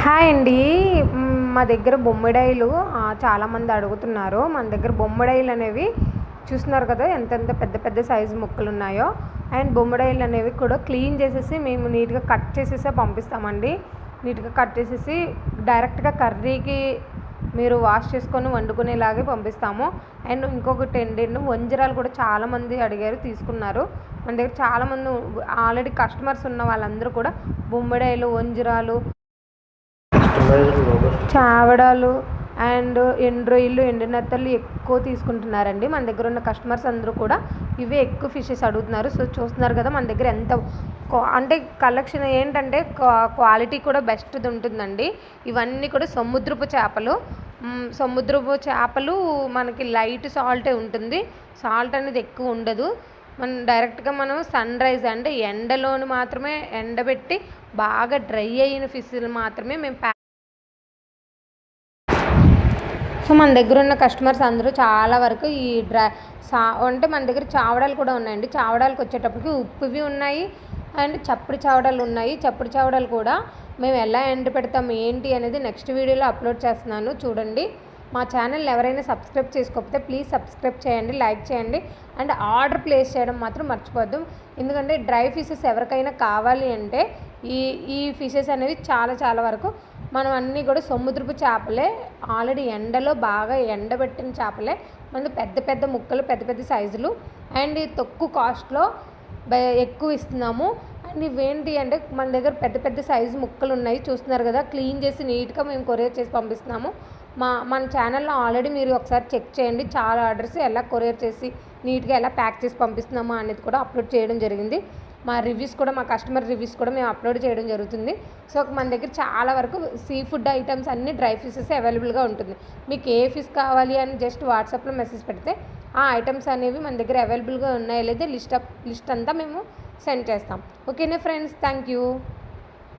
Hi అండి. మా దగ్గర బొమ్మిడాయిలు చాలామంది అడుగుతున్నారు. మన దగ్గర బొమ్మిడాయిలు అనేవి చూస్తున్నారు కదా, ఎంతెంత పెద్ద పెద్ద సైజు ముక్కలు ఉన్నాయో. అండ్ బొమ్మిడాయిలు అనేవి కూడా క్లీన్ చేసేసి మేము నీట్గా కట్ చేసేసే పంపిస్తామండి. నీట్గా కట్ చేసేసి డైరెక్ట్గా కర్రీకి మీరు వాష్ చేసుకొని వండుకునేలాగే పంపిస్తాము. అండ్ ఇంకొకటి ఏంటంటే వంజరాలు కూడా చాలామంది అడిగారు, తీసుకున్నారు. మన దగ్గర చాలామంది ఆల్రెడీ కస్టమర్స్ ఉన్న వాళ్ళందరూ కూడా బొమ్మిడాయిలు, వంజరాలు, చావడాలు అండ్ ఎండు రొయ్యలు, ఎండు నెత్తళ్ళు ఎక్కువ తీసుకుంటున్నారండి. మన దగ్గర ఉన్న కస్టమర్స్ అందరూ కూడా ఇవే ఎక్కువ ఫిషెస్ అడుగుతున్నారు. సో చూస్తున్నారు కదా మన దగ్గర ఎంత అంటే కలెక్షన్ ఏంటంటే క్వాలిటీ కూడా బెస్ట్ది ఉంటుందండి. ఇవన్నీ కూడా సముద్రపు చేపలు. సముద్రపు చేపలు మనకి లైట్ సాల్టే ఉంటుంది, సాల్ట్ అనేది ఎక్కువ ఉండదు. డైరెక్ట్గా మనం సన్ రైజ్ అంటే ఎండలోని మాత్రమే ఎండబెట్టి బాగా డ్రై అయిన ఫిష్లు మాత్రమే మేము సో మన దగ్గర ఉన్న కస్టమర్స్ అందరూ చాలా వరకు ఈ అంటే మన దగ్గర చావడాలు కూడా ఉన్నాయండి. చావడాలకు వచ్చేటప్పటికి ఉప్పువి ఉన్నాయి అండ్ చప్పుడు చావడాలు ఉన్నాయి. చప్పుడు చావడాలు కూడా మేము ఎలా ఎండ పెడతాం ఏంటి అనేది నెక్స్ట్ వీడియోలో అప్లోడ్ చేస్తున్నాను, చూడండి. మా ఛానల్ ఎవరైనా సబ్స్క్రైబ్ చేసుకోకపోతే ప్లీజ్ సబ్స్క్రైబ్ చేయండి, లైక్ చేయండి అండ్ ఆర్డర్ ప్లేస్ చేయడం మాత్రం మర్చిపోద్దు. ఎందుకంటే డ్రై ఫిషెస్ ఎవరికైనా కావాలి అంటే ఈ ఫిషెస్ అనేవి చాలా వరకు మనం అన్నీ కూడా సముద్రపు చేపలే, ఆల్రెడీ ఎండలో బాగా ఎండబెట్టిన చేపలే. మనకి పెద్ద పెద్ద ముక్కలు, పెద్ద పెద్ద సైజులు అండ్ తక్కువ కాస్ట్లో ఎక్కువ ఇస్తున్నాము. అండ్ ఇవేంటి అంటే మన దగ్గర పెద్ద పెద్ద సైజు ముక్కలు ఉన్నాయి, చూస్తున్నారు కదా. క్లీన్ చేసి నీట్గా మేము కొరియర్ చేసి పంపిస్తున్నాము. మన ఛానల్లో ఆల్రెడీ మీరు ఒకసారి చెక్ చేయండి. చాలా ఆర్డర్స్ ఎలా కొరియర్ చేసి నీట్గా ఎలా ప్యాక్ చేసి పంపిస్తున్నామో అనేది కూడా అప్లోడ్ చేయడం జరిగింది. మా రివ్యూస్ కూడా, మా కస్టమర్ రివ్యూస్ కూడా మేము అప్లోడ్ చేయడం జరుగుతుంది. సో మన దగ్గర చాలా వరకు సీ ఫుడ్ ఐటమ్స్ అన్నీ డ్రై ఫిషెస్ అవైలబుల్గా ఉంటుంది. మీకు ఏ ఫిష్ కావాలి అని జస్ట్ వాట్సాప్లో మెసేజ్ పెడితే ఆ ఐటమ్స్ అనేవి మన దగ్గర అవైలబుల్గా ఉన్నాయో లేదో లిస్ట్ అంతా మేము సెండ్ చేస్తాం. ఓకేనా ఫ్రెండ్స్, థ్యాంక్ యూ.